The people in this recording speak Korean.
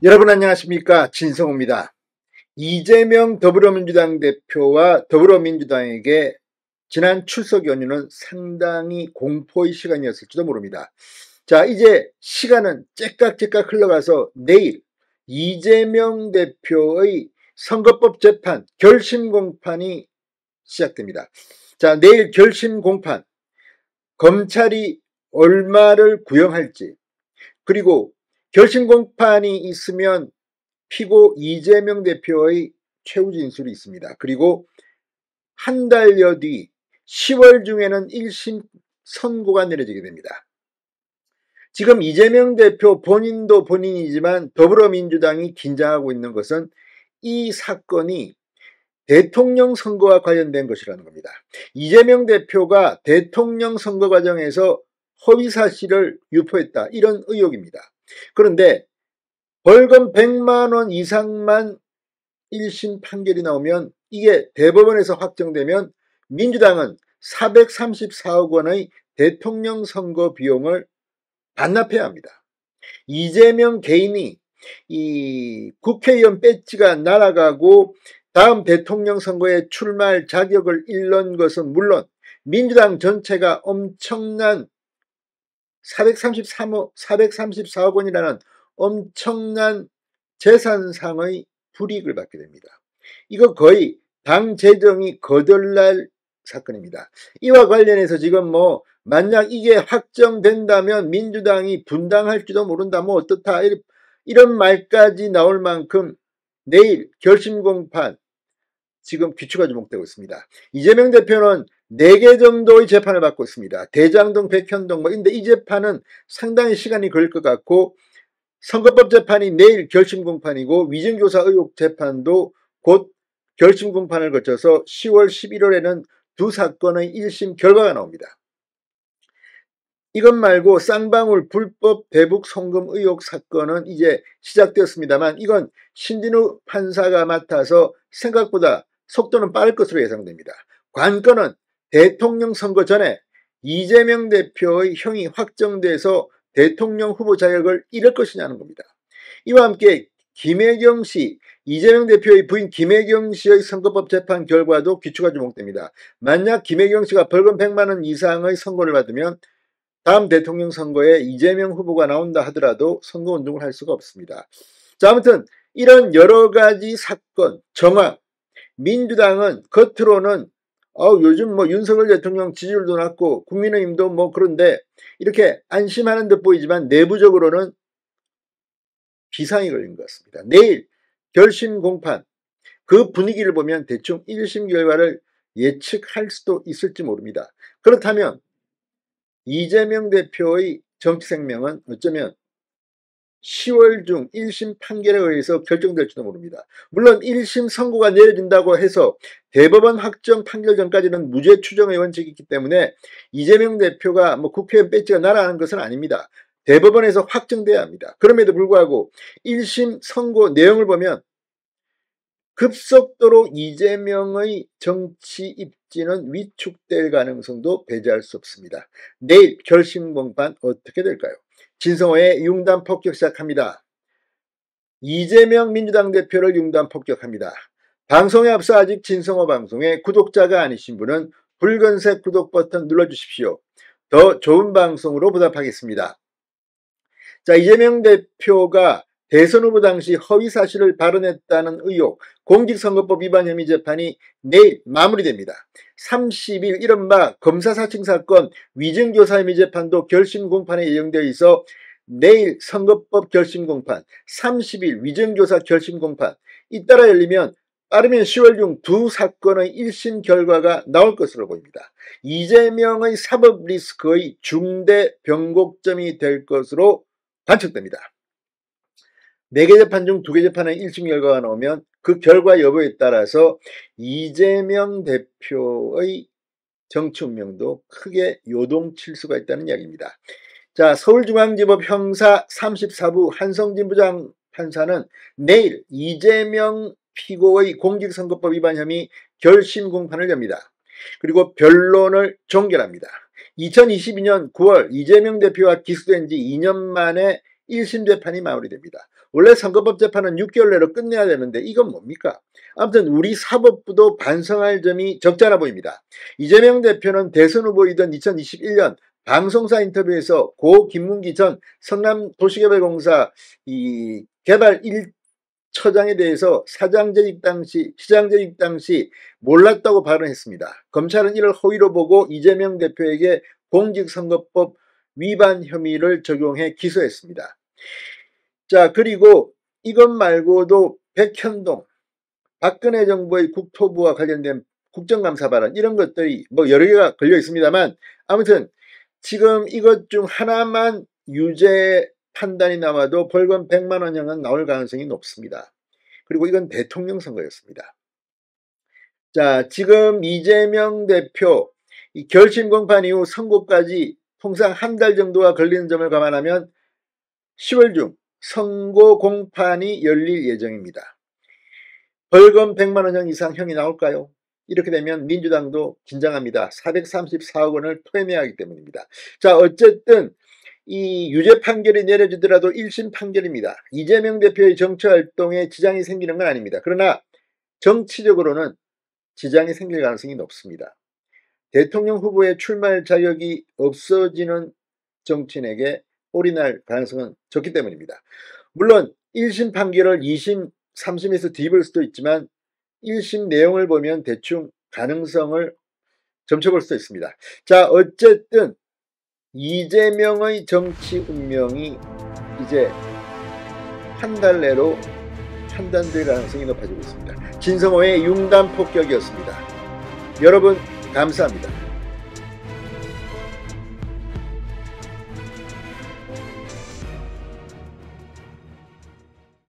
여러분 안녕하십니까, 진성호입니다. 이재명 더불어민주당 대표와 더불어민주당에게 지난 추석 연휴는 상당히 공포의 시간이었을지도 모릅니다. 자, 이제 시간은 째깍째깍 흘러가서 내일 이재명 대표의 선거법 재판 결심 공판이 시작됩니다. 자, 내일 결심 공판, 검찰이 얼마를 구형할지, 그리고 결심 공판이 있으면 피고 이재명 대표의 최후 진술이 있습니다. 그리고 한 달여 뒤 10월 중에는 1심 선고가 내려지게 됩니다. 지금 이재명 대표 본인도 본인이지만 더불어민주당이 긴장하고 있는 것은 이 사건이 대통령 선거와 관련된 것이라는 겁니다. 이재명 대표가 대통령 선거 과정에서 허위 사실을 유포했다, 이런 의혹입니다. 그런데 벌금 100만 원 이상만 1심 판결이 나오면, 이게 대법원에서 확정되면 민주당은 434억 원의 대통령 선거 비용을 반납해야 합니다. 이재명 개인이 이 국회의원 배지가 날아가고 다음 대통령 선거에 출마할 자격을 잃는 것은 물론 민주당 전체가 엄청난 434억 원이라는 엄청난 재산상의 불이익을 받게 됩니다. 이거 거의 당 재정이 거덜날 사건입니다. 이와 관련해서 지금 만약 이게 확정된다면 민주당이 분당할지도 모른다, 어떻다, 이런 말까지 나올 만큼 내일 결심 공판 지금 귀추가 주목되고 있습니다. 이재명 대표는 4개 정도의 재판을 받고 있습니다. 대장동, 백현동 근데 이 재판은 상당히 시간이 걸릴 것 같고, 선거법 재판이 내일 결심 공판이고 위증교사 의혹 재판도 곧 결심 공판을 거쳐서 10월 11월에는 두 사건의 1심 결과가 나옵니다. 이것 말고 쌍방울 불법 대북 송금 의혹 사건은 이제 시작되었습니다만, 이건 신진우 판사가 맡아서 생각보다 속도는 빠를 것으로 예상됩니다. 관건은 대통령 선거 전에 이재명 대표의 형이 확정돼서 대통령 후보 자격을 잃을 것이냐는 겁니다. 이와 함께 김혜경 씨, 이재명 대표의 부인 김혜경 씨의 선거법 재판 결과도 귀추가 주목됩니다. 만약 김혜경 씨가 벌금 100만 원 이상의 선고를 받으면 다음 대통령 선거에 이재명 후보가 나온다 하더라도 선거운동을 할 수가 없습니다. 자, 아무튼 이런 여러 가지 사건, 정황, 민주당은 겉으로는 요즘 윤석열 대통령 지지율도 낮고 국민의힘도 그런데 이렇게 안심하는 듯 보이지만 내부적으로는 비상이 걸린 것 같습니다. 내일 결심 공판, 그 분위기를 보면 대충 1심 결과를 예측할 수도 있을지 모릅니다. 그렇다면 이재명 대표의 정치 생명은 어쩌면 10월 중 1심 판결에 의해서 결정될지도 모릅니다. 물론 1심 선고가 내려진다고 해서 대법원 확정 판결 전까지는 무죄 추정의 원칙이 있기 때문에 이재명 대표가 국회의원 배지가 날아가는 것은 아닙니다. 대법원에서 확정돼야 합니다. 그럼에도 불구하고 1심 선고 내용을 보면 급속도로 이재명의 정치 입지는 위축될 가능성도 배제할 수 없습니다. 내일 결심 공판 어떻게 될까요? 진성호의 융단 폭격 시작합니다. 이재명 민주당 대표를 융단 폭격합니다. 방송에 앞서 아직 진성호 방송의 구독자가 아니신 분은 붉은색 구독 버튼 눌러주십시오. 더 좋은 방송으로 보답하겠습니다. 자, 이재명 대표가 대선 후보 당시 허위 사실을 발언했다는 의혹, 공직선거법 위반 혐의 재판이 내일 마무리됩니다. 30일 이른바 검사 사칭 사건 위증교사 혐의 재판도 결심 공판에 예정되어 있어 내일 선거법 결심 공판, 30일 위증교사 결심 공판, 잇따라 열리면 빠르면 10월 중 두 사건의 1심 결과가 나올 것으로 보입니다. 이재명의 사법 리스크의 중대 변곡점이 될 것으로 관측됩니다. 4개 재판 중 2개 재판의 1심 결과가 나오면 그 결과 여부에 따라서 이재명 대표의 정치 운명도 크게 요동칠 수가 있다는 이야기입니다. 자, 서울중앙지법 형사 34부 한성진 부장 판사는 내일 이재명 피고의 공직선거법 위반 혐의 결심 공판을 엽니다. 그리고 변론을 종결합니다. 2022년 9월 이재명 대표가 기소된 지 2년 만에 1심 재판이 마무리됩니다. 원래 선거법 재판은 6개월 내로 끝내야 되는데 이건 뭡니까? 아무튼 우리 사법부도 반성할 점이 적잖아 보입니다. 이재명 대표는 대선 후보이던 2021년 방송사 인터뷰에서 고 김문기 전 성남도시개발공사 개발 1처장에 대해서 시장 재직 당시 몰랐다고 발언했습니다. 검찰은 이를 허위로 보고 이재명 대표에게 공직선거법 위반 혐의를 적용해 기소했습니다. 자, 그리고 이것 말고도 백현동, 박근혜 정부의 국토부와 관련된 국정감사 발언, 이런 것들이 뭐 여러 개가 걸려 있습니다만, 아무튼 지금 이것 중 하나만 유죄 판단이 나와도 벌금 100만 원형은 나올 가능성이 높습니다. 그리고 이건 대통령 선거였습니다. 자, 지금 이재명 대표 이 결심 공판 이후 선고까지 통상 한 달 정도가 걸리는 점을 감안하면 10월 중 선고 공판이 열릴 예정입니다. 벌금 100만 원형 이상 형이 나올까요? 이렇게 되면 민주당도 긴장합니다. 434억 원을 토해내야 하기 때문입니다. 자, 어쨌든 이 유죄 판결이 내려지더라도 1심 판결입니다. 이재명 대표의 정치활동에 지장이 생기는 건 아닙니다. 그러나 정치적으로는 지장이 생길 가능성이 높습니다. 대통령 후보에 출마할 자격이 없어지는 정치인에게 올인할 가능성은 적기 때문입니다. 물론 1심 판결을 2심, 3심에서 뒤집을 수도 있지만 1심 내용을 보면 대충 가능성을 점쳐볼 수도 있습니다. 자, 어쨌든 이재명의 정치 운명이 이제 한 달 내로 판단될 가능성이 높아지고 있습니다. 진성호의 융단 폭격이었습니다. 여러분 감사합니다.